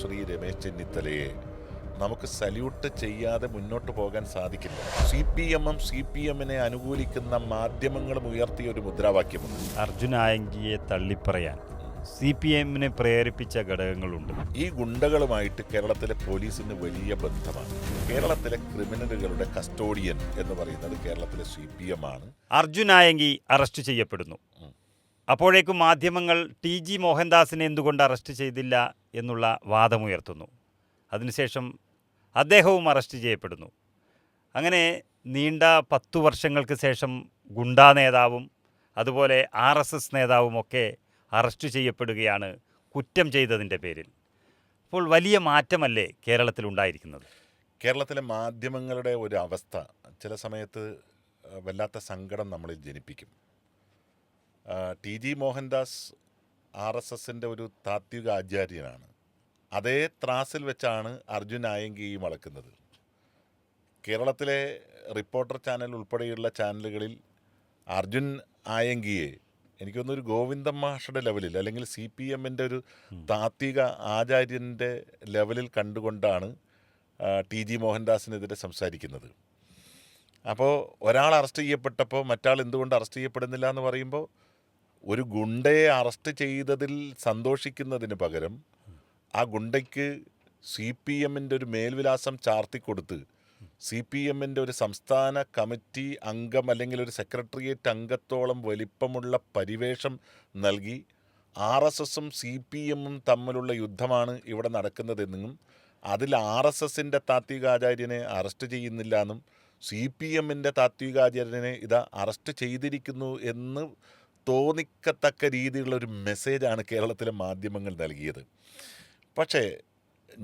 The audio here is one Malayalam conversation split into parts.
ശ്രീ രമേശ് ചെന്നിത്തലയെ നമുക്ക് സല്യൂട്ട് ചെയ്യാതെ മുന്നോട്ട് പോകാൻ സാധിക്കില്ല. CPM-നെ അനുകൂലിക്കുന്ന മാധ്യമങ്ങളും ഉയർത്തിയ ഒരു മുദ്രാവാക്യമുണ്ട്. അർജുൻ ആയങ്കിയെ തള്ളിപ്പറയാൻ CPM-നെ പ്രേരിപ്പിച്ച ഘടകങ്ങളുണ്ട്. ഈ ഗുണ്ടകളുമായിട്ട് കേരളത്തിലെ പോലീസിന് വലിയ ബന്ധമാണ്. കേരളത്തിലെ ക്രിമിനലുകളുടെ കസ്റ്റോഡിയൻ എന്ന് പറയുന്നത് കേരളത്തിലെ CPM ആണ്. അർജുൻ ആയങ്കി അറസ്റ്റ് ചെയ്യപ്പെടുന്നു. അപ്പോഴേക്കും മാധ്യമങ്ങൾ TG മോഹൻദാസിനെ എന്തുകൊണ്ട് അറസ്റ്റ് ചെയ്തില്ല എന്നുള്ള വാദമുയർത്തുന്നു. അതിനുശേഷം അദ്ദേഹവും അറസ്റ്റ് ചെയ്യപ്പെടുന്നു. അങ്ങനെ നീണ്ട 10 വർഷങ്ങൾക്ക് ശേഷം ഗുണ്ടാ നേതാവും അതുപോലെ RSS നേതാവുമൊക്കെ അറസ്റ്റ് ചെയ്യപ്പെടുകയാണ് കുറ്റം ചെയ്തതിൻ്റെ പേരിൽ. അപ്പോൾ വലിയ മാറ്റമല്ലേ കേരളത്തിലുണ്ടായിരിക്കുന്നത്? കേരളത്തിലെ മാധ്യമങ്ങളുടെ ഒരു അവസ്ഥ ചില സമയത്ത് വല്ലാത്ത സങ്കടം നമ്മളിൽ ജനിപ്പിക്കും. TG മോഹൻദാസ് RSSൻ്റെ ഒരു താത്വിക ആചാര്യനാണ്. അതേ ത്രാസിൽ വെച്ചാണ് അർജുൻ ആയങ്കിയും അളക്കുന്നത്. കേരളത്തിലെ റിപ്പോർട്ടർ ചാനൽ ഉൾപ്പെടെയുള്ള ചാനലുകളിൽ അർജുൻ ആയങ്കിയെ എനിക്കൊന്നൊരു ഗോവിന്ദൻ മാഷയുടെ ലെവലിൽ അല്ലെങ്കിൽ CPM-ൻ്റെ ഒരു താത്വിക ആചാര്യൻ്റെ ലെവലിൽ കണ്ടുകൊണ്ടാണ് TG മോഹൻദാസിനെതിരെ സംസാരിക്കുന്നത്. അപ്പോൾ ഒരാൾ അറസ്റ്റ് ചെയ്യപ്പെട്ടപ്പോൾ മറ്റാൾ എന്തുകൊണ്ട് അറസ്റ്റ് ചെയ്യപ്പെടുന്നില്ല എന്ന് പറയുമ്പോൾ ഒരു ഗുണ്ടയെ അറസ്റ്റ് ചെയ്തതിൽ സന്തോഷിക്കുന്നതിന് പകരം ആ ഗുണ്ടയ്ക്ക് CPM-ൻ്റെ ഒരു മേൽവിലാസം ചാർത്തിക്കൊടുത്ത് CPM-ൻ്റെ ഒരു സംസ്ഥാന കമ്മിറ്റി അംഗം അല്ലെങ്കിൽ ഒരു സെക്രട്ടേറിയറ്റ് അംഗത്തോളം വലിപ്പമുള്ള പരിവേഷം നൽകി RSS-ഉം CPM-ഉം തമ്മിലുള്ള യുദ്ധമാണ് ഇവിടെ നടക്കുന്നതെന്നും അതിൽ RSS-ൻ്റെ താത്വികാചാര്യനെ അറസ്റ്റ് ചെയ്യുന്നില്ല എന്നും CPM-ൻ്റെ താത്വികാചാര്യനെ ഇതാ അറസ്റ്റ് ചെയ്തിരിക്കുന്നു എന്ന് തോന്നിക്കത്തക്ക രീതിയിലുള്ള ഒരു മെസ്സേജാണ് കേരളത്തിലെ മാധ്യമങ്ങൾ നൽകിയത്. പക്ഷേ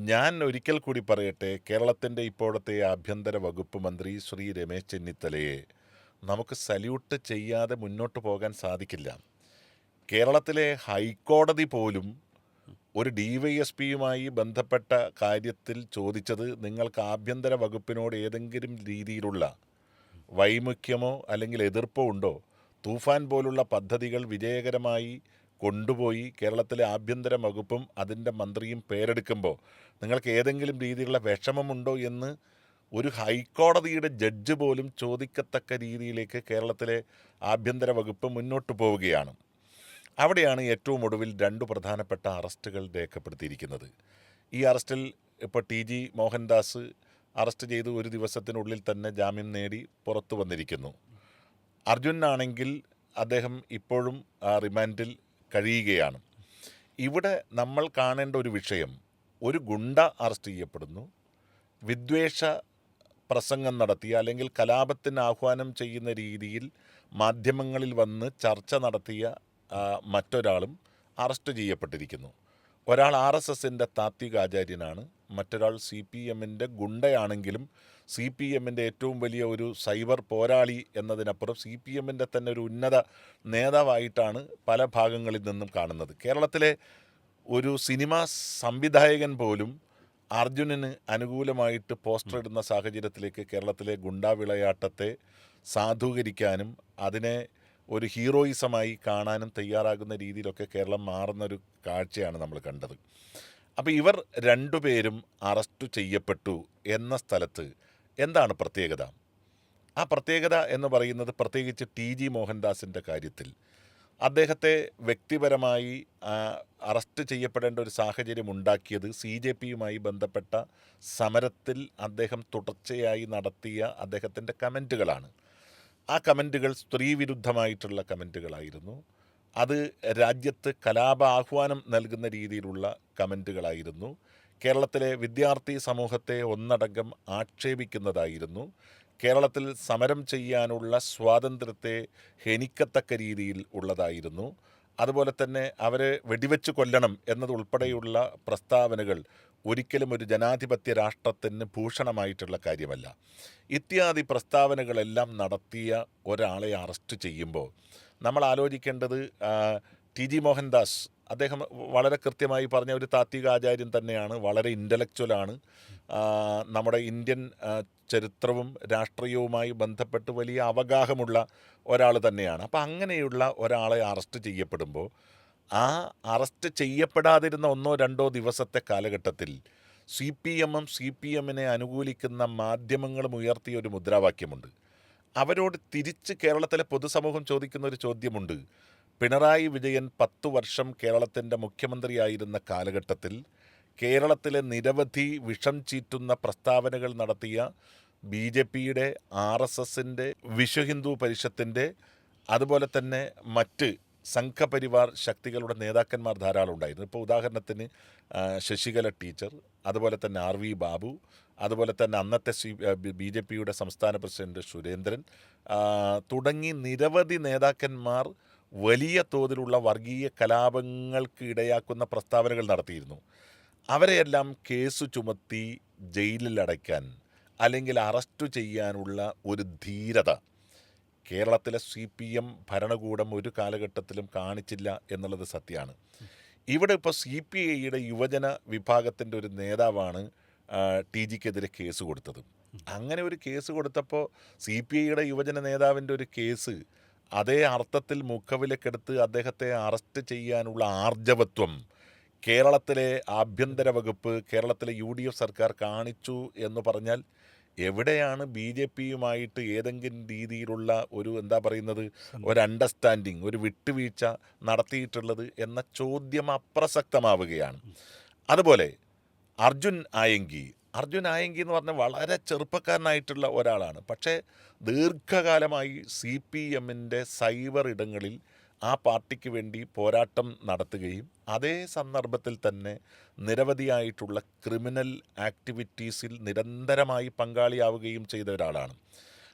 ഞാൻ ഒരിക്കൽ കൂടി പറയട്ടെ, കേരളത്തിൻ്റെ ഇപ്പോഴത്തെ ആഭ്യന്തര വകുപ്പ് മന്ത്രി ശ്രീ രമേശ് ചെന്നിത്തലയെ നമുക്ക് സല്യൂട്ട് ചെയ്യാതെ മുന്നോട്ട് പോകാൻ സാധിക്കില്ല. കേരളത്തിലെ ഹൈക്കോടതി പോലും ഒരു DYSP-യുമായി ബന്ധപ്പെട്ട കാര്യത്തിൽ ചോദിച്ചത് നിങ്ങൾക്ക് ആഭ്യന്തര വകുപ്പിനോട് ഏതെങ്കിലും രീതിയിലുള്ള വൈമുഖ്യമോ അല്ലെങ്കിൽ എതിർപ്പോ ഉണ്ടോ? തൂഫാൻ പോലുള്ള പദ്ധതികൾ വിജയകരമായി കൊണ്ടുപോയി കേരളത്തിലെ ആഭ്യന്തര വകുപ്പും അതിൻ്റെ മന്ത്രിയും പേരെടുക്കുമ്പോൾ നിങ്ങൾക്ക് ഏതെങ്കിലും രീതിയിലുള്ള വിഷമമുണ്ടോ എന്ന് ഒരു ഹൈക്കോടതിയുടെ ജഡ്ജ് പോലും ചോദിക്കത്തക്ക രീതിയിലേക്ക് കേരളത്തിലെ ആഭ്യന്തര വകുപ്പ് മുന്നോട്ട് പോവുകയാണ്. അവിടെയാണ് ഏറ്റവും ഒടുവിൽ 2 പ്രധാനപ്പെട്ട അറസ്റ്റുകൾ രേഖപ്പെടുത്തിയിരിക്കുന്നത്. ഈ അറസ്റ്റിൽ ഇപ്പോൾ TG മോഹൻദാസ് അറസ്റ്റ് ചെയ്ത് ഒരു ദിവസത്തിനുള്ളിൽ തന്നെ ജാമ്യം നേടി പുറത്തു വന്നിരിക്കുന്നു. അർജുനാണെങ്കിൽ അദ്ദേഹം ഇപ്പോഴും റിമാൻഡിൽ കഴിയുകയാണ്. ഇവിടെ നമ്മൾ കാണേണ്ട ഒരു വിഷയം, ഒരു ഗുണ്ട അറസ്റ്റ് ചെയ്യപ്പെടുന്നു, വിദ്വേഷ പ്രസംഗം നടത്തിയ അല്ലെങ്കിൽ കലാപത്തിന് ആഹ്വാനം ചെയ്യുന്ന രീതിയിൽ മാധ്യമങ്ങളിൽ വന്ന് ചർച്ച നടത്തിയ മറ്റൊരാളും അറസ്റ്റ് ചെയ്യപ്പെട്ടിരിക്കുന്നു. ഒരാൾ RSS-ൻ്റെ താത്വികാചാര്യനാണ്, മറ്റൊരാൾ CPM-ൻ്റെ ഗുണ്ടയാണെങ്കിലും CPM-ൻ്റെ ഏറ്റവും വലിയ ഒരു സൈബർ പോരാളി എന്നതിനപ്പുറം CPM-ൻ്റെ തന്നെ ഒരു ഉന്നത നേതാവായിട്ടാണ് പല ഭാഗങ്ങളിൽ നിന്നും കാണുന്നത്. കേരളത്തിലെ ഒരു സിനിമാ സംവിധായകൻ പോലും അർജുനന് അനുകൂലമായിട്ട് പോസ്റ്റർ ഇടുന്ന സാഹചര്യത്തിലേക്ക് കേരളത്തിലെ ഗുണ്ടാ വിളയാട്ടത്തെ സാധൂകരിക്കാനും അതിനെ ഒരു ഹീറോയിസമായി കാണാനും തയ്യാറാകുന്ന രീതിയിലൊക്കെ കേരളം മാറുന്നൊരു കാഴ്ചയാണ് നമ്മൾ കണ്ടത്. അപ്പോൾ ഇവർ 2 പേരും അറസ്റ്റ് ചെയ്യപ്പെട്ടു എന്ന സ്ഥലത്ത് എന്താണ് പ്രത്യേകത? ആ പ്രത്യേകത എന്ന് പറയുന്നത് പ്രത്യേകിച്ച് TG മോഹൻദാസിൻ്റെ കാര്യത്തിൽ അദ്ദേഹത്തെ വ്യക്തിപരമായി അറസ്റ്റ് ചെയ്യപ്പെടേണ്ട ഒരു സാഹചര്യം ഉണ്ടാക്കിയത് CJP-യുമായി ബന്ധപ്പെട്ട സമരത്തിൽ അദ്ദേഹം തുടർച്ചയായി നടത്തിയ അദ്ദേഹത്തിൻ്റെ കമൻറ്റുകളാണ്. ആ കമൻറ്റുകൾ സ്ത്രീവിരുദ്ധമായിട്ടുള്ള കമൻറ്റുകളായിരുന്നു. അത് രാജ്യത്ത് കലാപ ആഹ്വാനം നൽകുന്ന രീതിയിലുള്ള കമൻറ്റുകളായിരുന്നു. കേരളത്തിലെ വിദ്യാർത്ഥി സമൂഹത്തെ ഒന്നടങ്കം ആക്ഷേപിക്കുന്നതായിരുന്നു. കേരളത്തിൽ സമരം ചെയ്യാനുള്ള സ്വാതന്ത്ര്യത്തെ ഹനിക്കത്തക്ക രീതിയിൽ ഉള്ളതായിരുന്നു. അതുപോലെ തന്നെ അവരെ വെടിവെച്ച് കൊല്ലണം എന്നതുൾപ്പെടെയുള്ള പ്രസ്താവനകൾ ഒരിക്കലും ഒരു ജനാധിപത്യ രാഷ്ട്രത്തിന് ഭൂഷണമായിട്ടുള്ള കാര്യമല്ല. ഇത്യാദി പ്രസ്താവനകളെല്ലാം നടത്തിയ ഒരാളെ അറസ്റ്റ് ചെയ്യുമ്പോൾ നമ്മൾ ആലോചിക്കേണ്ടത് TG മോഹൻദാസ് അദ്ദേഹം വളരെ കൃത്യമായി പറഞ്ഞ ഒരു താത്വികാചാര്യൻ തന്നെയാണ്, വളരെ ഇൻ്റലക്ച്വലാണ്, നമ്മുടെ ഇന്ത്യൻ ചരിത്രവും രാഷ്ട്രീയവുമായി ബന്ധപ്പെട്ട് വലിയ അവഗാഹമുള്ള ഒരാൾ തന്നെയാണ്. അപ്പോൾ അങ്ങനെയുള്ള ഒരാളെ അറസ്റ്റ് ചെയ്യപ്പെടുമ്പോൾ ആ അറസ്റ്റ് ചെയ്യപ്പെടാതിരുന്ന 1-2 ദിവസത്തെ കാലഘട്ടത്തിൽ CPM-ഉം CPM-നെ അനുകൂലിക്കുന്ന മാധ്യമങ്ങളും ഉയർത്തിയ ഒരു മുദ്രാവാക്യമുണ്ട്. അവരോട് തിരിച്ച് കേരളത്തിലെ പൊതുസമൂഹം ചോദിക്കുന്ന ഒരു ചോദ്യമുണ്ട്. പിണറായി വിജയൻ 10 വർഷം കേരളത്തിൻ്റെ മുഖ്യമന്ത്രിയായിരുന്ന കാലഘട്ടത്തിൽ കേരളത്തിലെ നിരവധി വിഷം ചീറ്റുന്ന പ്രസ്താവനകൾ നടത്തിയ BJPയുടെ, RSSൻ്റെ, വിശ്വഹിന്ദു പരിഷത്തിൻ്റെ, അതുപോലെ തന്നെ മറ്റ് സംഘപരിവാർ ശക്തികളുടെ നേതാക്കന്മാർ ധാരാളം ഉണ്ടായിരുന്നു. ഇപ്പോൾ ഉദാഹരണത്തിന് ശശികല ടീച്ചർ, അതുപോലെ തന്നെ RV ബാബു, അതുപോലെ തന്നെ അന്നത്തെ BJPയുടെ സംസ്ഥാന പ്രസിഡന്റ് സുരേന്ദ്രൻ തുടങ്ങി നിരവധി നേതാക്കന്മാർ വലിയ തോതിലുള്ള വർഗീയ കലാപങ്ങൾക്ക് ഇടയാക്കുന്ന പ്രസ്താവനകൾ നടത്തിയിരുന്നു. അവരെയെല്ലാം കേസ് ചുമത്തി ജയിലിൽ അടയ്ക്കാൻ അല്ലെങ്കിൽ അറസ്റ്റ് ചെയ്യാനുള്ള ഒരു ധീരത കേരളത്തിലെ CPM ഭരണകൂടം ഒരു കാലഘട്ടത്തിലും കാണിച്ചില്ല എന്നുള്ളത് സത്യമാണ്. ഇവിടെ ഇപ്പോൾ CPIയുടെ യുവജന വിഭാഗത്തിൻ്റെ ഒരു നേതാവാണ് TGക്കെതിരെ കേസ് കൊടുത്തത്. അങ്ങനെ ഒരു കേസ് കൊടുത്തപ്പോൾ CPIയുടെ യുവജന നേതാവിൻ്റെ ഒരു കേസ് അതേ അർത്ഥത്തിൽ മുഖവിലക്കെടുത്ത് അദ്ദേഹത്തെ അറസ്റ്റ് ചെയ്യാനുള്ള ആർജവത്വം കേരളത്തിലെ ആഭ്യന്തര വകുപ്പ്, കേരളത്തിലെ UDF സർക്കാർ കാണിച്ചു എന്ന് പറഞ്ഞാൽ എവിടെയാണ് BJPയുമായിട്ട് ഏതെങ്കിലും രീതിയിലുള്ള ഒരു ഒരു അണ്ടർസ്റ്റാൻഡിങ്, ഒരു വിട്ടുവീഴ്ച നടത്തിയിട്ടുള്ളത് എന്ന ചോദ്യം അപ്രസക്തമാവുകയാണ്. അതുപോലെ അർജുൻ ആയങ്കി എന്ന് പറഞ്ഞാൽ വളരെ ചെറുപ്പക്കാരനായിട്ടുള്ള ഒരാളാണ്. പക്ഷേ ദീർഘകാലമായി CPMൻ്റെ സൈബർ ഇടങ്ങളിൽ ആ പാർട്ടിക്ക് വേണ്ടി പോരാട്ടം നടത്തുകയും അതേ സന്ദർഭത്തിൽ തന്നെ നിരവധിയായിട്ടുള്ള ക്രിമിനൽ ആക്ടിവിറ്റീസിൽ നിരന്തരമായി പങ്കാളിയാവുകയും ചെയ്ത ഒരാളാണ്.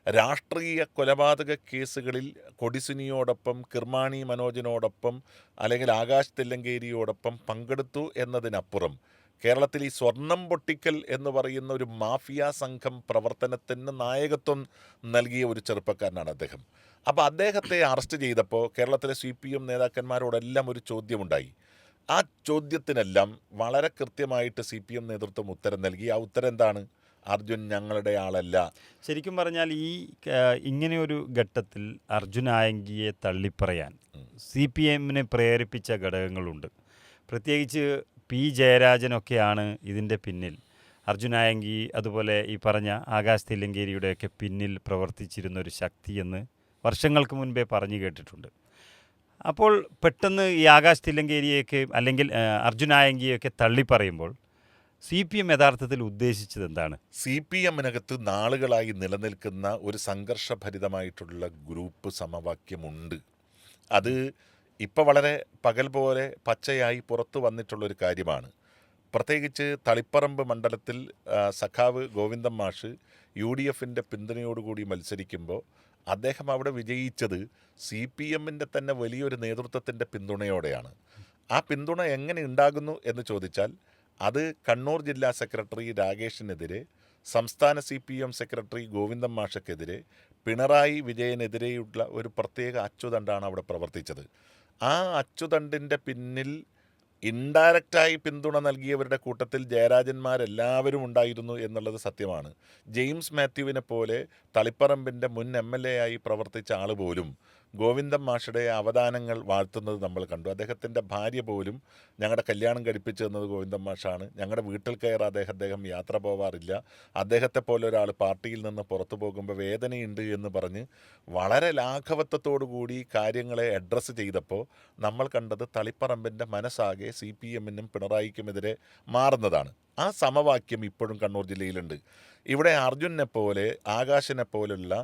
രാഷ്ട്രീയ കൊലപാതക കേസുകളിൽ കൊടിസുനിയോടൊപ്പം, കിർമാണി മനോജിനോടൊപ്പം അല്ലെങ്കിൽ ആകാശ് തില്ലങ്കേരിയോടൊപ്പം പങ്കെടുത്തു എന്നതിനപ്പുറം കേരളത്തിൽ ഈ സ്വർണം പൊട്ടിക്കൽ എന്ന് പറയുന്ന ഒരു മാഫിയ സംഘം പ്രവർത്തനത്തിന് നായകത്വം നൽകിയ ഒരു ചെറുപ്പക്കാരനാണ് അദ്ദേഹം. അപ്പോൾ അദ്ദേഹത്തെ അറസ്റ്റ് ചെയ്തപ്പോൾ കേരളത്തിലെ CPM നേതാക്കന്മാരോടെല്ലാം ഒരു ചോദ്യമുണ്ടായി. ആ ചോദ്യത്തിനെല്ലാം വളരെ കൃത്യമായിട്ട് CPM നേതൃത്വം ഉത്തരം നൽകി. ആ ഉത്തരം എന്താണ്? അർജുൻ ഞങ്ങളുടെ ആളല്ല. ശരിക്കും പറഞ്ഞാൽ ഇങ്ങനെയൊരു ഘട്ടത്തിൽ അർജുൻ ആയങ്കിയെ തള്ളിപ്പറയാൻ CPMനെ പ്രേരിപ്പിച്ച ഘടകങ്ങളുണ്ട്. പ്രത്യേകിച്ച് P ജയരാജനൊക്കെയാണ് ഇതിൻ്റെ പിന്നിൽ. അർജുൻ ആയങ്കി, അതുപോലെ ഈ പറഞ്ഞ ആകാശ് തില്ലങ്കേരിയുടെയൊക്കെ പിന്നിൽ പ്രവർത്തിച്ചിരുന്ന ഒരു ശക്തിയെന്ന് വർഷങ്ങൾക്ക് മുൻപേ പറഞ്ഞു കേട്ടിട്ടുണ്ട്. അപ്പോൾ പെട്ടെന്ന് ഈ ആകാശ് തില്ലങ്കേരിയൊക്കെ അല്ലെങ്കിൽ അർജുൻ ആയങ്കിയൊക്കെ തള്ളിപ്പറയുമ്പോൾ CPM യഥാർത്ഥത്തിൽ ഉദ്ദേശിച്ചത് എന്താണ്? CPMനകത്ത് നാളുകളായി നിലനിൽക്കുന്ന ഒരു സംഘർഷഭരിതമായിട്ടുള്ള ഗ്രൂപ്പ് സമവാക്യമുണ്ട്. അത് ഇപ്പോൾ വളരെ പകൽ പോലെ പച്ചയായി പുറത്തു വന്നിട്ടുള്ളൊരു കാര്യമാണ്. പ്രത്യേകിച്ച് തളിപ്പറമ്പ് മണ്ഡലത്തിൽ സഖാവ് ഗോവിന്ദൻ മാഷ് UDFൻ്റെ പിന്തുണയോടുകൂടി മത്സരിക്കുമ്പോൾ അദ്ദേഹം അവിടെ വിജയിച്ചത് CPMൻ്റെ തന്നെ വലിയൊരു നേതൃത്വത്തിൻ്റെ പിന്തുണയോടെയാണ്. ആ പിന്തുണ എങ്ങനെ ഉണ്ടാകുന്നു എന്ന് ചോദിച്ചാൽ അത് കണ്ണൂർ ജില്ലാ സെക്രട്ടറി രാകേഷിനെതിരെ, സംസ്ഥാന CPM സെക്രട്ടറി ഗോവിന്ദൻ മാഷക്കെതിരെ, പിണറായി വിജയനെതിരെയുള്ള ഒരു പ്രത്യേക അച്ചുതണ്ടാണ് അവിടെ പ്രവർത്തിച്ചത്. ആ അച്ചുതണ്ടിൻ്റെ പിന്നിൽ ഇൻഡയറക്റ്റായി പിന്തുണ നൽകിയവരുടെ കൂട്ടത്തിൽ ജയരാജന്മാരെല്ലാവരും ഉണ്ടായിരുന്നു എന്നുള്ളത് സത്യമാണ്. ജെയിംസ് മാത്യുവിനെ പോലെ തളിപ്പറമ്പിൻ്റെ മുൻ MLA ആയി പ്രവർത്തിച്ച ആൾ പോലും ഗോവിന്ദൻ മാഷയുടെ അവദാനങ്ങൾ വാഴ്ത്തുന്നത് നമ്മൾ കണ്ടു. അദ്ദേഹത്തിൻ്റെ ഭാര്യ പോലും ഞങ്ങളുടെ കല്യാണം കഴിപ്പിച്ചു തന്നത് ഗോവിന്ദൻ മാഷാണ്, ഞങ്ങളുടെ വീട്ടിൽ കയറാതെ അദ്ദേഹം യാത്ര പോവാറില്ല, അദ്ദേഹത്തെ പോലെ ഒരാൾ പാർട്ടിയിൽ നിന്ന് പുറത്തു പോകുമ്പോൾ വേദനയുണ്ട് എന്ന് പറഞ്ഞ് വളരെ ലാഘവത്വത്തോടു കൂടി കാര്യങ്ങളെ അഡ്രസ്സ് ചെയ്തപ്പോൾ നമ്മൾ കണ്ടത് തളിപ്പറമ്പിൻ്റെ മനസ്സാകെ CPMനും പിണറായിക്കുമെതിരെ മാറുന്നതാണ്. ആ സമവാക്യം ഇപ്പോഴും കണ്ണൂർ ജില്ലയിലുണ്ട്. ഇവിടെ അർജുനെ പോലെ, ആകാശിനെ പോലുള്ള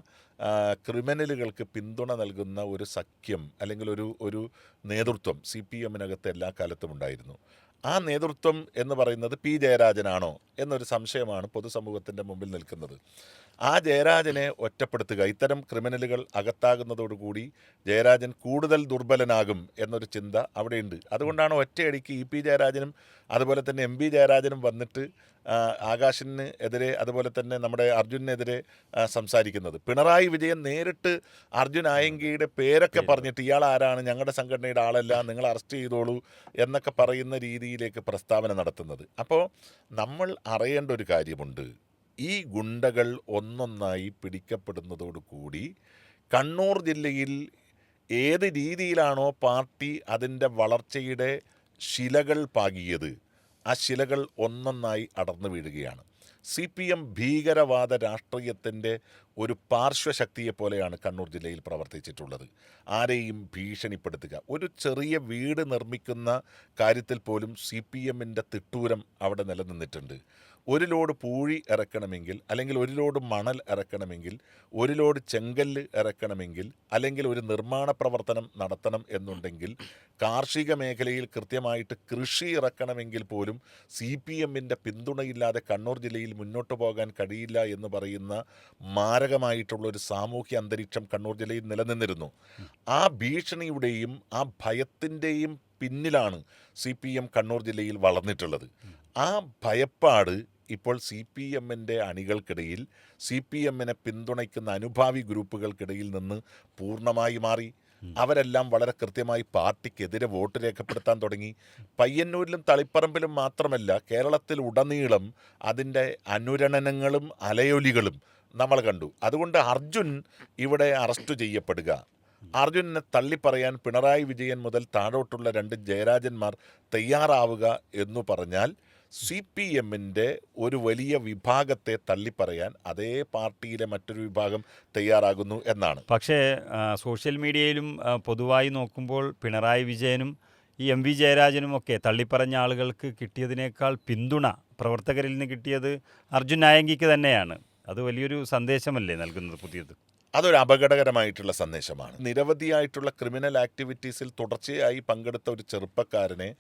ക്രിമിനലുകൾക്ക് പിന്തുണ നൽകുന്ന ഒരു സഖ്യം അല്ലെങ്കിൽ ഒരു നേതൃത്വം CPMനകത്ത് എല്ലാ കാലത്തും ഉണ്ടായിരുന്നു. ആ നേതൃത്വം എന്ന് പറയുന്നത് P ജയരാജനാണോ എന്നൊരു സംശയമാണ് പൊതുസമൂഹത്തിൻ്റെ മുമ്പിൽ നിൽക്കുന്നത്. ആ ജയരാജനെ ഒറ്റപ്പെടുത്തുക, ഇത്തരം ക്രിമിനലുകൾ അകത്താകുന്നതോടുകൂടി ജയരാജൻ കൂടുതൽ ദുർബലനാകും എന്നൊരു ചിന്ത അവിടെയുണ്ട്. അതുകൊണ്ടാണ് ഒറ്റയടിക്ക് EP ജയരാജനും അതുപോലെ തന്നെ MB ജയരാജനും വന്നിട്ട് ആകാശിന് എതിരെ അതുപോലെ തന്നെ നമ്മുടെ അർജുനെതിരെ സംസാരിക്കുന്നത്. പിണറായി വിജയൻ നേരിട്ട് അർജുൻ ആയങ്കിയുടെ പേരൊക്കെ പറഞ്ഞിട്ട് ഇയാൾ ആരാണ്, ഞങ്ങളുടെ സംഘടനയുടെ ആളല്ല, നിങ്ങൾ അറസ്റ്റ് ചെയ്തോളൂ എന്നൊക്കെ പറയുന്ന രീതിയിലേക്ക് പ്രസ്താവന നടത്തുന്നത്. അപ്പോൾ നമ്മൾ അറിയേണ്ട ഒരു കാര്യമുണ്ട്. ഈ ഗുണ്ടകൾ ഒന്നൊന്നായി പിടിക്കപ്പെടുന്നതോടുകൂടി കണ്ണൂർ ജില്ലയിൽ ഏത് രീതിയിലാണോ പാർട്ടി അതിൻ്റെ വളർച്ചയുടെ ശിലകൾ പാകിയത്, ആ ശിലകൾ ഒന്നൊന്നായി അടർന്നു വീഴുകയാണ്. CPM ഭീകരവാദ രാഷ്ട്രീയത്തിൻ്റെ ഒരു പാർശ്വശക്തിയെപ്പോലെയാണ് കണ്ണൂർ ജില്ലയിൽ പ്രവർത്തിച്ചിട്ടുള്ളത്. ആരെയും ഭീഷണിപ്പെടുത്തുക, ഒരു ചെറിയ വീട് നിർമ്മിക്കുന്ന കാര്യത്തിൽ പോലും CPMൻ്റെ തിട്ടൂരം അവിടെ നിലനിന്നിട്ടുണ്ട്. ഒരു ലോഡ് പൂഴി ഇറക്കണമെങ്കിൽ, അല്ലെങ്കിൽ ഒരു ലോഡ് മണൽ ഇറക്കണമെങ്കിൽ, ഒരു ലോഡ് ചെങ്കല്ല് ഇറക്കണമെങ്കിൽ, അല്ലെങ്കിൽ ഒരു നിർമ്മാണ പ്രവർത്തനം നടത്തണം എന്നുണ്ടെങ്കിൽ, കാർഷിക മേഖലയിൽ കൃത്യമായിട്ട് കൃഷി ഇറക്കണമെങ്കിൽ പോലും CPMൻ്റെ പിന്തുണയില്ലാതെ കണ്ണൂർ ജില്ലയിൽ മുന്നോട്ട് പോകാൻ കഴിയില്ല എന്ന് പറയുന്ന മാരകമായിട്ടുള്ളൊരു സാമൂഹ്യ അന്തരീക്ഷം കണ്ണൂർ ജില്ലയിൽ നിലനിന്നിരുന്നു. ആ ഭീഷണിയുടെയും ആ ഭയത്തിൻ്റെയും പിന്നിലാണ് CPM കണ്ണൂർ ജില്ലയിൽ വളർന്നിട്ടുള്ളത്. ആ ഭയപ്പാട് ഇപ്പോൾ CPMൻ്റെ അണികൾക്കിടയിൽ, CPMനെ പിന്തുണയ്ക്കുന്ന അനുഭാവി ഗ്രൂപ്പുകൾക്കിടയിൽ നിന്ന് പൂർണ്ണമായി മാറി. അവരെല്ലാം വളരെ കൃത്യമായി പാർട്ടിക്കെതിരെ വോട്ട് രേഖപ്പെടുത്താൻ തുടങ്ങി. പയ്യന്നൂരിലും തളിപ്പറമ്പിലും മാത്രമല്ല, കേരളത്തിലുടനീളം അതിൻ്റെ അനുരണനങ്ങളും അലയൊലികളും നമ്മൾ കണ്ടു. അതുകൊണ്ട് അർജുൻ ഇവിടെ അറസ്റ്റ് ചെയ്യപ്പെടുക, അർജുനെ തള്ളിപ്പറയാൻ പിണറായി വിജയൻ മുതൽ താഴോട്ടുള്ള 2 ജയരാജന്മാർ തയ്യാറാവുക എന്നു പറഞ്ഞാൽ CPMൻ്റെ ഒരു വലിയ വിഭാഗത്തെ തള്ളിപ്പറയാൻ അതേ പാർട്ടിയിലെ മറ്റൊരു വിഭാഗം തയ്യാറാകുന്നു എന്നാണ്. പക്ഷേ സോഷ്യൽ മീഡിയയിലും പൊതുവായി നോക്കുമ്പോൾ പിണറായി വിജയനും ഈ MV ജയരാജനുമൊക്കെ തള്ളിപ്പറഞ്ഞ ആളുകൾക്ക് കിട്ടിയതിനേക്കാൾ പിന്തുണ പ്രവർത്തകരിൽ നിന്ന് കിട്ടിയത് അർജുൻ നായങ്കിക്ക് തന്നെയാണ്. അത് വലിയൊരു സന്ദേശമല്ലേ നൽകുന്നത് പുതിയത്? അതൊരു അപകടകരമായിട്ടുള്ള സന്ദേശമാണ്. നിരവധിയായിട്ടുള്ള ക്രിമിനൽ ആക്ടിവിറ്റീസിൽ തുടർച്ചയായി പങ്കെടുത്ത ഒരു ചെറുപ്പക്കാരനെ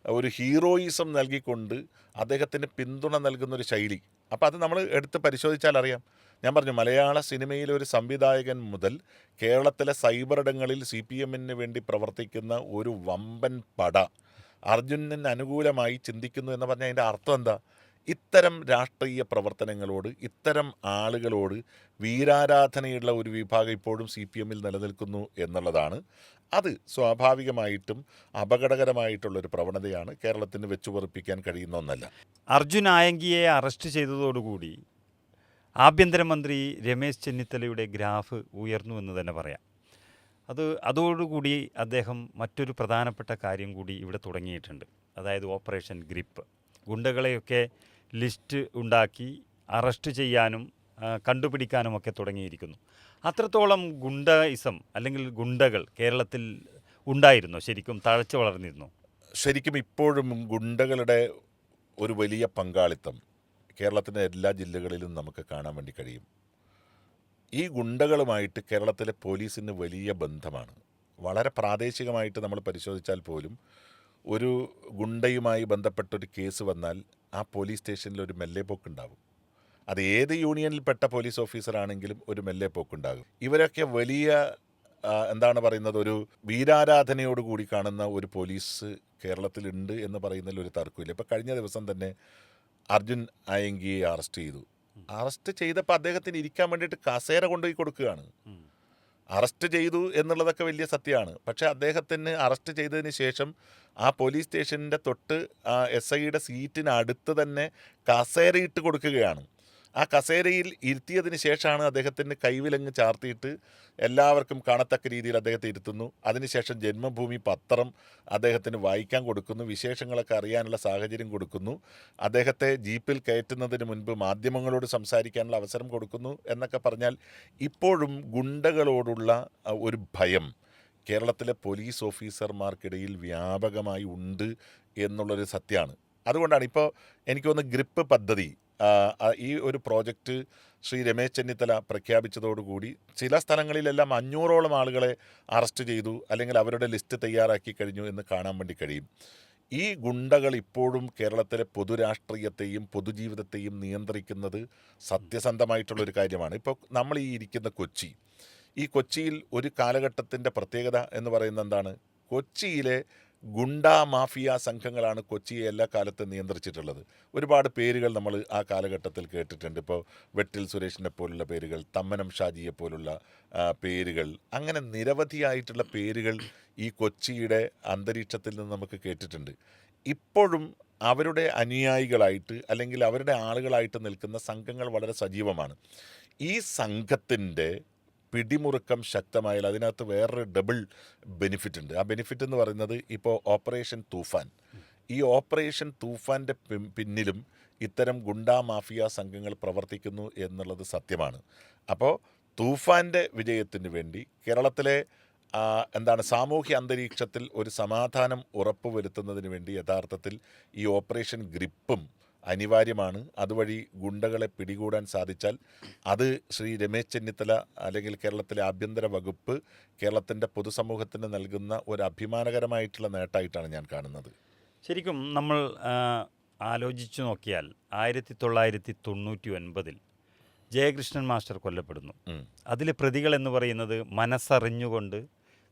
ഒരു ഹീറോയിസം നൽകിക്കൊണ്ട് അദ്ദേഹത്തിന് പിന്തുണ നൽകുന്നൊരു ശൈലി, അപ്പോൾ അത് നമ്മൾ എടുത്ത് പരിശോധിച്ചാൽ അറിയാം. ഞാൻ പറഞ്ഞു, മലയാള സിനിമയിലെ ഒരു സംവിധായകൻ മുതൽ കേരളത്തിലെ സൈബറിടങ്ങളിൽ CPMന് വേണ്ടി പ്രവർത്തിക്കുന്ന ഒരു വമ്പൻ പട അർജുനന് അനുകൂലമായി ചിന്തിക്കുന്നു എന്ന് പറഞ്ഞാൽ അതിൻ്റെ അർത്ഥം എന്താ? ഇത്തരം രാഷ്ട്രീയ പ്രവർത്തനങ്ങളോട്, ഇത്തരം ആളുകളോട് വീരാരാധനയുള്ള ഒരു വിഭാഗം ഇപ്പോഴും CPMൽ നിലനിൽക്കുന്നു എന്നുള്ളതാണ്. അത് സ്വാഭാവികമായിട്ടും അപകടകരമായിട്ടുള്ളൊരു പ്രവണതയാണ്. കേരളത്തിന് വെച്ചുപൊറിപ്പിക്കാൻ കഴിയുന്ന ഒന്നല്ല. അർജുൻ നായങ്കിയെ അറസ്റ്റ് ചെയ്തതോടുകൂടി ആഭ്യന്തരമന്ത്രി രമേശ് ചെന്നിത്തലയുടെ ഗ്രാഫ് ഉയർന്നു എന്ന് തന്നെ പറയാം. അതോടുകൂടി അദ്ദേഹം മറ്റൊരു പ്രധാനപ്പെട്ട കാര്യം കൂടി ഇവിടെ തുടങ്ങിയിട്ടുണ്ട്. അതായത് ഓപ്പറേഷൻ ഗ്രിപ്പ്. ഗുണ്ടകളെയൊക്കെ ലിസ്റ്റ് ഉണ്ടാക്കി അറസ്റ്റ് ചെയ്യാനും കണ്ടുപിടിക്കാനുമൊക്കെ തുടങ്ങിയിരിക്കുന്നു. അത്രത്തോളം ഗുണ്ടയിസം അല്ലെങ്കിൽ ഗുണ്ടകൾ കേരളത്തിൽ ഉണ്ടായിരുന്നോ? ശരിക്കും തഴച്ചു വളർന്നിരുന്നു? ശരിക്കും ഇപ്പോഴും ഗുണ്ടകളുടെ ഒരു വലിയ പങ്കാളിത്തം കേരളത്തിൻ്റെ എല്ലാ ജില്ലകളിലും നമുക്ക് കാണാൻ വേണ്ടി കഴിയും. ഈ ഗുണ്ടകളുമായിട്ട് കേരളത്തിലെ പോലീസിന് വലിയ ബന്ധമാണ്. വളരെ പ്രാദേശികമായിട്ട് നമ്മൾ പരിശോധിച്ചാൽ പോലും ഒരു ഗുണ്ടയുമായി ബന്ധപ്പെട്ടൊരു കേസ് വന്നാൽ ആ പോലീസ് സ്റ്റേഷനിൽ ഒരു മെല്ലെപ്പോക്കുണ്ടാകും. അത് ഏത് യൂണിയനിൽപ്പെട്ട പോലീസ് ഓഫീസറാണെങ്കിലും ഒരു മെല്ലെപ്പോക്കുണ്ടാകും. ഇവരൊക്കെ വലിയ എന്താണ് പറയുന്നത്, ഒരു വീരാരാധനയോടുകൂടി കാണുന്ന ഒരു പോലീസ് കേരളത്തിലുണ്ട് എന്ന് പറയുന്നതിൽ ഒരു തർക്കമില്ല. ഇപ്പോൾ കഴിഞ്ഞ ദിവസം തന്നെ അർജുൻ നായങ്കിയെ അറസ്റ്റ് ചെയ്തു. അറസ്റ്റ് ചെയ്തപ്പോൾ അദ്ദേഹത്തിന് ഇരിക്കാൻ വേണ്ടിയിട്ട് കസേര കൊണ്ടുപോയി കൊടുക്കുകയാണ്. അറസ്റ്റ് ചെയ്തു എന്നുള്ളതൊക്കെ വലിയ സത്യമാണ്. പക്ഷേ അദ്ദേഹത്തിന് അറസ്റ്റ് ചെയ്തതിന് ശേഷം ആ പോലീസ് സ്റ്റേഷനിൻ്റെ തൊട്ട് SIയുടെ സീറ്റിന് അടുത്ത് തന്നെ കസേരയിട്ട് കൊടുക്കുകയാണ്. ആ കസേരയിൽ ഇരുത്തിയതിന് ശേഷമാണ് അദ്ദേഹത്തിന് കൈവിലങ്ങ് ചാർത്തിയിട്ട് എല്ലാവർക്കും കാണത്തക്ക രീതിയിൽ അദ്ദേഹത്തെ ഇരുത്തുന്നു. അതിനുശേഷം ജന്മഭൂമി പത്രം അദ്ദേഹത്തിന് വായിക്കാൻ കൊടുക്കുന്നു, വിശേഷങ്ങളൊക്കെ അറിയാനുള്ള സാഹചര്യം കൊടുക്കുന്നു, അദ്ദേഹത്തെ ജീപ്പിൽ കയറ്റുന്നതിന് മുൻപ് മാധ്യമങ്ങളോട് സംസാരിക്കാനുള്ള അവസരം കൊടുക്കുന്നു എന്നൊക്കെ പറഞ്ഞാൽ ഇപ്പോഴും ഗുണ്ടകളോടുള്ള ഒരു ഭയം കേരളത്തിലെ പോലീസ് ഓഫീസർമാർക്കിടയിൽ വ്യാപകമായി ഉണ്ട് എന്നുള്ളൊരു സത്യമാണ്. അതുകൊണ്ടാണ് ഇപ്പോൾ എനിക്ക് തോന്നുന്നു ഗ്രിപ്പ് പദ്ധതി, ഈ ഒരു പ്രോജക്റ്റ് ശ്രീ രമേശ് ചെന്നിത്തല പ്രഖ്യാപിച്ചതോടുകൂടി ചില സ്ഥലങ്ങളിലെല്ലാം 500ഓളം ആളുകളെ അറസ്റ്റ് ചെയ്തു, അല്ലെങ്കിൽ അവരുടെ ലിസ്റ്റ് തയ്യാറാക്കി കഴിഞ്ഞു എന്ന് കാണാൻ വേണ്ടി കഴിയും. ഈ ഗുണ്ടകൾ ഇപ്പോഴും കേരളത്തിലെ പൊതുരാഷ്ട്രീയത്തെയും പൊതുജീവിതത്തെയും നിയന്ത്രിക്കുന്നത് സത്യസന്ധമായിട്ടുള്ളൊരു കാര്യമാണ്. ഇപ്പോൾ നമ്മൾ ഈ ഇരിക്കുന്ന ഈ കൊച്ചിയിൽ ഒരു കാലഘട്ടത്തിൻ്റെ പ്രത്യേകത എന്ന് പറയുന്നത് എന്താണ്? കൊച്ചിയിലെ ഗുണ്ടാ മാഫിയ സംഘങ്ങളാണ് കൊച്ചിയെ എല്ലാ കാലത്തും നിയന്ത്രിച്ചിട്ടുള്ളത്. ഒരുപാട് പേരുകൾ നമ്മൾ ആ കാലഘട്ടത്തിൽ കേട്ടിട്ടുണ്ട്. ഇപ്പോൾ വെട്ടിൽ സുരേഷിനെ പോലുള്ള പേരുകൾ, തമ്മനം ഷാജിയെ പോലുള്ള പേരുകൾ, അങ്ങനെ നിരവധിയായിട്ടുള്ള പേരുകൾ ഈ കൊച്ചിയുടെ അന്തരീക്ഷത്തിൽ നിന്ന് നമുക്ക് കേട്ടിട്ടുണ്ട്. ഇപ്പോഴും അവരുടെ അനുയായികളായിട്ട് അല്ലെങ്കിൽ അവരുടെ ആളുകളായിട്ട് നിൽക്കുന്ന സംഘങ്ങൾ വളരെ സജീവമാണ്. ഈ സംഘത്തിൻ്റെ പിടിമുറുക്കം ശക്തമായാൽ അതിനകത്ത് വേറൊരു ഡബിൾ ബെനിഫിറ്റ് ഉണ്ട്. ആ ബെനിഫിറ്റ് എന്ന് പറയുന്നത് ഇപ്പോൾ ഓപ്പറേഷൻ തൂഫാൻ, ഈ ഓപ്പറേഷൻ തൂഫാൻ്റെ പിന്നിലും ഇത്തരം ഗുണ്ടാ മാഫിയ സംഘങ്ങൾ പ്രവർത്തിക്കുന്നു എന്നുള്ളത് സത്യമാണ്. അപ്പോൾ തൂഫാൻ്റെ വിജയത്തിന് വേണ്ടി കേരളത്തിലെ സാമൂഹ്യ അന്തരീക്ഷത്തിൽ ഒരു സമാധാനം ഉറപ്പുവരുത്തുന്നതിന് വേണ്ടി യഥാർത്ഥത്തിൽ ഈ ഓപ്പറേഷൻ ഗ്രിപ്പും അനിവാര്യമാണ്. അതുവഴി ഗുണ്ടകളെ പിടികൂടാൻ സാധിച്ചാൽ അത് ശ്രീ രമേശ് ചെന്നിത്തല അല്ലെങ്കിൽ കേരളത്തിലെ ആഭ്യന്തര വകുപ്പ് കേരളത്തിൻ്റെ പൊതുസമൂഹത്തിന് നൽകുന്ന ഒരു അഭിമാനകരമായിട്ടുള്ള നേട്ടമായിട്ടാണ് ഞാൻ കാണുന്നത്. ശരിക്കും നമ്മൾ ആലോചിച്ചു നോക്കിയാൽ 1999 ജയകൃഷ്ണൻ മാസ്റ്റർ കൊല്ലപ്പെടുന്നു. അതിൽ പ്രതികൾ എന്ന് പറയുന്നത് മനസ്സറിഞ്ഞുകൊണ്ട്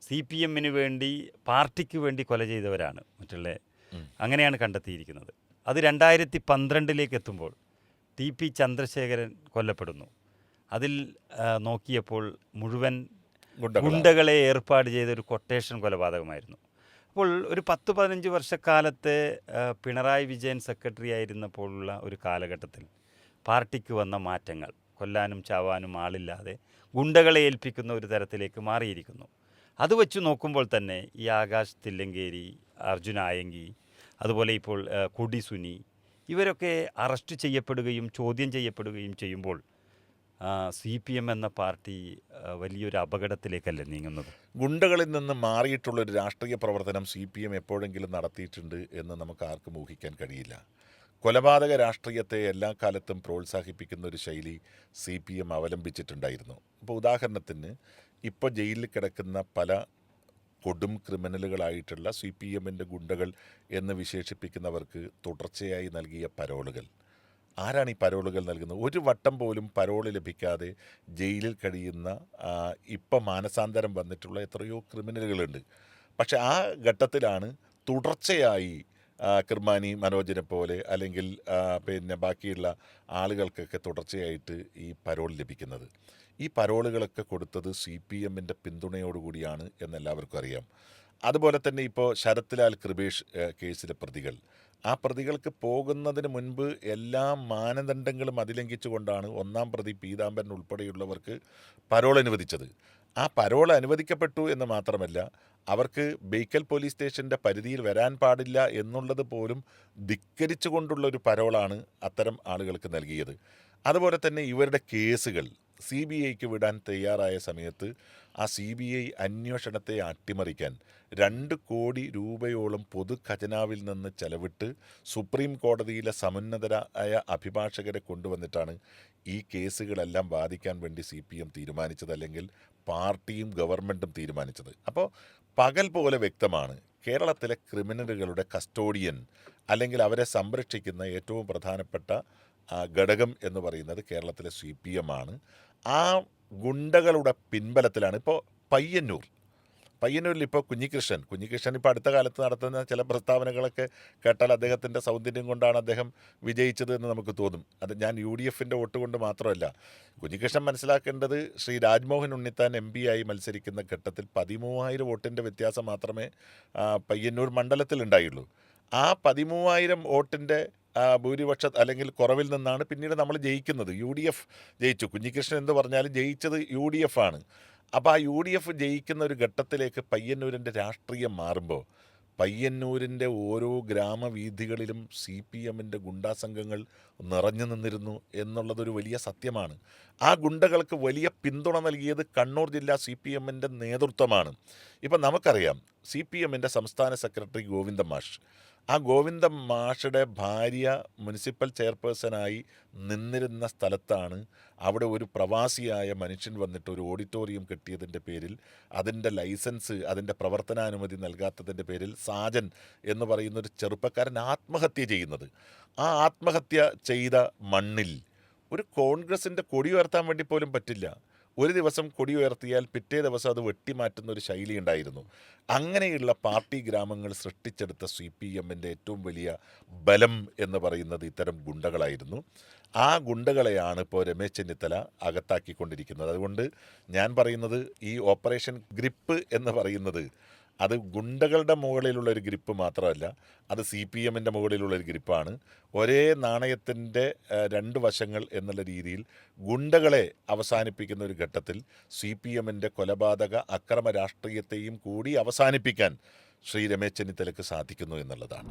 CPM-ന് വേണ്ടി, പാർട്ടിക്ക് വേണ്ടി കൊല ചെയ്തവരാണ് മറ്റുള്ള, അങ്ങനെയാണ് കണ്ടെത്തിയിരിക്കുന്നത്. അത് 2012 എത്തുമ്പോൾ TP ചന്ദ്രശേഖരൻ കൊല്ലപ്പെടുന്നു. അതിൽ നോക്കിയപ്പോൾ മുഴുവൻ ഗുണ്ടകളെ ഏർപ്പാട് ചെയ്ത ഒരു കൊട്ടേഷൻ കൊലപാതകമായിരുന്നു. അപ്പോൾ ഒരു 10-15 വർഷക്കാലത്തെ പിണറായി വിജയൻ സെക്രട്ടറി ആയിരുന്നപ്പോഴുള്ള ഒരു കാലഘട്ടത്തിൽ പാർട്ടിക്ക് വന്ന മാറ്റങ്ങൾ, കൊല്ലാനും ചാവാനും ആളില്ലാതെ ഗുണ്ടകളെ ഏൽപ്പിക്കുന്ന ഒരു തരത്തിലേക്ക് മാറിയിരിക്കുന്നു. അത് വെച്ച് നോക്കുമ്പോൾ തന്നെ ഈ ആകാശ് തില്ലങ്കേരി, അർജുൻ ആയങ്കി, അതുപോലെ ഇപ്പോൾ കൊടി സുനി, ഇവരൊക്കെ അറസ്റ്റ് ചെയ്യപ്പെടുകയും ചോദ്യം ചെയ്യപ്പെടുകയും ചെയ്യുമ്പോൾ CPM എന്ന പാർട്ടി വലിയൊരു അപകടത്തിലേക്കല്ലേ നീങ്ങുന്നത്? ഗുണ്ടകളിൽ നിന്ന് മാറിയിട്ടുള്ളൊരു രാഷ്ട്രീയ പ്രവർത്തനം CPM എപ്പോഴെങ്കിലും നടത്തിയിട്ടുണ്ട് എന്ന് നമുക്ക് ആർക്കും ഊഹിക്കാൻ കഴിയില്ല. കൊലപാതക രാഷ്ട്രീയത്തെ എല്ലാ കാലത്തും പ്രോത്സാഹിപ്പിക്കുന്ന ഒരു ശൈലി CPM അവലംബിച്ചിട്ടുണ്ടായിരുന്നു. ഇപ്പോൾ ഉദാഹരണത്തിന് ഇപ്പോൾ ജയിലിൽ കിടക്കുന്ന പല കൊടും ക്രിമിനലുകളായിട്ടുള്ള CPM-ൻ്റെ ഗുണ്ടകൾ എന്ന് വിശേഷിപ്പിക്കുന്നവർക്ക് തുടർച്ചയായി നൽകിയ പരോളുകൾ, ആരാണ് ഈ പരോളുകൾ നൽകുന്നത്? ഒരു വട്ടം പോലും പരോള് ലഭിക്കാതെ ജയിലിൽ കഴിയുന്ന ഇപ്പം മാനസാന്തരം വന്നിട്ടുള്ള എത്രയോ ക്രിമിനലുകളുണ്ട്. പക്ഷെ ആ ഘട്ടത്തിലാണ് തുടർച്ചയായി കിർമാനി മനോജിനെ പോലെ അല്ലെങ്കിൽ ബാക്കിയുള്ള ആളുകൾക്കൊക്കെ തുടർച്ചയായിട്ട് ഈ പരോൾ ലഭിക്കുന്നത്. ഈ പരോളുകളൊക്കെ കൊടുത്തത് CPM-ൻ്റെ പിന്തുണയോടുകൂടിയാണ് എന്നെല്ലാവർക്കും അറിയാം. അതുപോലെ തന്നെ ഇപ്പോൾ ശരത്ലാൽ കൃപേഷ് കേസിലെ പ്രതികൾ, ആ പ്രതികൾക്ക് പോകുന്നതിന് മുൻപ് എല്ലാ മാനദണ്ഡങ്ങളും അതിലംഘിച്ചുകൊണ്ടാണ് ഒന്നാം പ്രതി പീതാംബരൻ ഉൾപ്പെടെയുള്ളവർക്ക് പരോൾ അനുവദിച്ചത്. ആ പരോൾ അനുവദിക്കപ്പെട്ടു എന്ന് മാത്രമല്ല, അവർക്ക് ബേക്കൽ പോലീസ് സ്റ്റേഷൻ്റെ പരിധിയിൽ വരാൻ പാടില്ല എന്നുള്ളത് പോലും ധിക്കരിച്ചുകൊണ്ടുള്ള ഒരു പരോളാണ് അത്തരം ആളുകൾക്ക് നൽകിയത്. അതുപോലെ തന്നെ ഇവരുടെ കേസുകൾ CBIക്ക് വിടാൻ തയ്യാറായ സമയത്ത് ആ CBI അന്വേഷണത്തെ അട്ടിമറിക്കാൻ 2 കോടി രൂപയോളം പൊതു ഖജനാവിൽ നിന്ന് ചെലവിട്ട് സുപ്രീം കോടതിയിലെ സമുന്നതരായ അഭിഭാഷകരെ കൊണ്ടുവന്നിട്ടാണ് ഈ കേസുകളെല്ലാം വാദിക്കാൻ വേണ്ടി CPM തീരുമാനിച്ചത്, അല്ലെങ്കിൽ പാർട്ടിയും ഗവൺമെൻറ്റും തീരുമാനിച്ചത്. അപ്പോൾ പകൽ പോലെ വ്യക്തമാണ്, കേരളത്തിലെ ക്രിമിനലുകളുടെ കസ്റ്റോഡിയൻ അല്ലെങ്കിൽ അവരെ സംരക്ഷിക്കുന്ന ഏറ്റവും പ്രധാനപ്പെട്ട ഘടകം എന്ന് പറയുന്നത് കേരളത്തിലെ CPM-ആണ്. ആ ഗുണ്ടകളുടെ പിൻബലത്തിലാണ് ഇപ്പോൾ പയ്യന്നൂരിൽ ഇപ്പോൾ കുഞ്ഞികൃഷ്ണൻ ഇപ്പോൾ അടുത്ത കാലത്ത് നടത്തുന്ന ചില പ്രസ്താവനകളൊക്കെ കേട്ടാൽ അദ്ദേഹത്തിൻ്റെ സൗന്ദര്യം കൊണ്ടാണ് അദ്ദേഹം വിജയിച്ചത് എന്ന് നമുക്ക് തോന്നും. അത് ഞാൻ UDF-ൻ്റെ വോട്ട് കൊണ്ട് മാത്രമല്ല. കുഞ്ഞികൃഷ്ണൻ മനസ്സിലാക്കേണ്ടത്, ശ്രീ രാജ്മോഹൻ ഉണ്ണിത്താൻ MP ആയി മത്സരിക്കുന്ന ഘട്ടത്തിൽ 13,000 വോട്ടിൻ്റെ വ്യത്യാസം മാത്രമേ പയ്യന്നൂർ മണ്ഡലത്തിൽ ഉണ്ടായുള്ളൂ. ആ 13,000 വോട്ടിൻ്റെ ഭൂരിപക്ഷ അല്ലെങ്കിൽ കുറവിൽ നിന്നാണ് പിന്നീട് നമ്മൾ ജയിക്കുന്നത്. UDF ജയിച്ചു. കുഞ്ഞികൃഷ്ണൻ എന്ന് പറഞ്ഞാലും ജയിച്ചത് UDF ആണ്. അപ്പോൾ ആ UDF ജയിക്കുന്ന ഒരു ഘട്ടത്തിലേക്ക് പയ്യന്നൂരിൻ്റെ രാഷ്ട്രീയം മാറുമ്പോൾ പയ്യന്നൂരിൻ്റെ ഓരോ ഗ്രാമവീഥികളിലും CPM-ൻ്റെ ഗുണ്ടാസംഘങ്ങൾ നിറഞ്ഞു നിന്നിരുന്നു എന്നുള്ളതൊരു വലിയ സത്യമാണ്. ആ ഗുണ്ടകൾക്ക് വലിയ പിന്തുണ നൽകിയത് കണ്ണൂർ ജില്ലാ CPM-ൻ്റെ നേതൃത്വമാണ്. ഇപ്പം നമുക്കറിയാം, CPM-ൻ്റെ സംസ്ഥാന സെക്രട്ടറി ഗോവിന്ദൻ മാഷ്, ആ ഗോവിന്ദൻ മാഷുടെ ഭാര്യ മുനിസിപ്പൽ ചെയർപേഴ്സണായി നിന്നിരുന്ന സ്ഥലത്താണ് അവിടെ ഒരു പ്രവാസിയായ മനുഷ്യൻ വന്നിട്ട് ഒരു ഓഡിറ്റോറിയം കെട്ടിയതിൻ്റെ പേരിൽ, അതിൻ്റെ ലൈസൻസ്, അതിൻ്റെ പ്രവർത്തനാനുമതി നൽകാത്തതിൻ്റെ പേരിൽ സാജൻ എന്ന് പറയുന്നൊരു ചെറുപ്പക്കാരൻ ആത്മഹത്യ ചെയ്യുന്നത്. ആ ആത്മഹത്യ ചെയ്ത മണ്ണിൽ ഒരു കോൺഗ്രസിൻ്റെ കൊടി ഉയർത്താൻ വേണ്ടി പോലും പറ്റില്ല. ഒരു ദിവസം കൊടി ഉയർത്തിയാൽ പിറ്റേ ദിവസം അത് വെട്ടിമാറ്റുന്ന ഒരു ശൈലി ഉണ്ടായിരുന്നു. അങ്ങനെയുള്ള പാർട്ടി ഗ്രാമങ്ങൾ സൃഷ്ടിച്ചെടുത്ത CPM-ൻ്റെ ഏറ്റവും വലിയ ബലം എന്ന് പറയുന്നത് ഇത്തരം ഗുണ്ടകളായിരുന്നു. ആ ഗുണ്ടകളെയാണ് ഇപ്പോൾ രമേശ് ചെന്നിത്തല അകത്താക്കിക്കൊണ്ടിരിക്കുന്നത്. അതുകൊണ്ട് ഞാൻ പറയുന്നത്, ഈ ഓപ്പറേഷൻ ഗ്രിപ്പ് എന്ന് പറയുന്നത് അത് ഗുണ്ടകളുടെ മുകളിലുള്ള ഒരു ഗ്രിപ്പ് മാത്രമല്ല, അത് സി പി എമ്മിൻ്റെ മുകളിലുള്ള ഒരു ഗ്രിപ്പാണ്. ഒരേ നാണയത്തിൻ്റെ രണ്ട് വശങ്ങൾ എന്നുള്ള രീതിയിൽ ഗുണ്ടകളെ അവസാനിപ്പിക്കുന്ന ഒരു ഘട്ടത്തിൽ സി പി എമ്മിൻ്റെ കൊലപാതക അക്രമ രാഷ്ട്രീയത്തെയും കൂടി അവസാനിപ്പിക്കാൻ ശ്രീ രമേശ് ചെന്നിത്തലയ്ക്ക് സാധിക്കുന്നു എന്നുള്ളതാണ്.